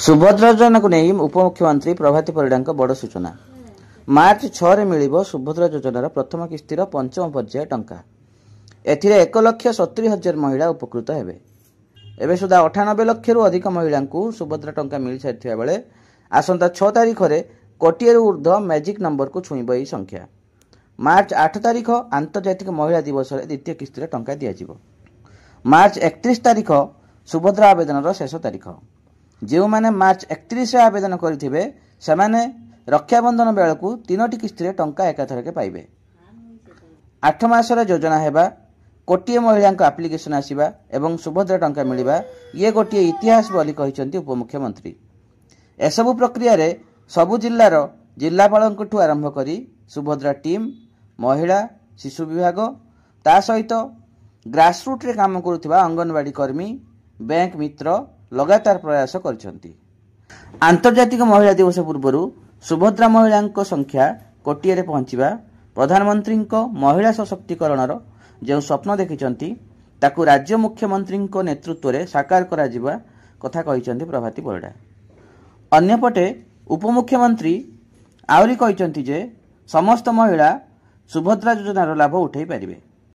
सुभद्रा योजना को नहीं उपमुख्यमंत्री प्रभाती परिडा बड़ सूचना। मार्च 6 रे मिलिबो सुभद्रा योजनार प्रथम किस्तिर पंचम पर्याय टंका। एथिरे 1,70,000 महिला उपकृत हेबे। एबे सुधा 98 लाख रु अधिक महिला को सुभद्रा टंका मिल सारिथिबा बेले आसंता 6 तारिख रे कोटिए रु ऊर्ध्व मैजिक नंबर को छुईब एही संख्या। मार्च 8 तारिख आंतर्जातिक महिला दिवस रे द्वितीय किस्तिर टंका दियाजिबो। मार्च 31 तारिख सुभद्रा आवेदनर शेष तारिख। जो माने मार्च 31 आवेदन करिथिबे सेमाने रक्षाबंधन बेलकू 3टी किस्तिर टंका एकाथरके पाइबे। 8 मासर योजना हेबा, कोटिए महिला आप्लिकेशन आसीबा एवं सुभद्रा टंका मिलिबा ये गोटे इतिहास बोली कहिसंती उपमुख्यमंत्री। एसबु प्रक्रिया रे सबु जिल्लार जिल्लापालंकठू आरंभ करी सुभद्रा टीम, महिला शिशु विभाग ता सहित ग्रासरूट रे काम करुथिबा अंगनवाड़ी कर्मी, बैंक मित्र लगातार प्रयास करछंती। आंतर्जातिक महिला दिवस पूर्व सुभद्रा महिला संख्या कोटिए रे पहुंचीबा प्रधानमंत्री महिला सशक्तिकरणर जो स्वप्न देखिछंती ताकू राज्य मुख्यमंत्री नेतृत्व रे साकार करा जिबा कथा कहिछंती प्रभाती परिडा। अन्यपटे उपमुख्यमंत्री आउरी कहिछंती जे समस्त महिला सुभद्रा योजनार लाभ उठाई पारिबे।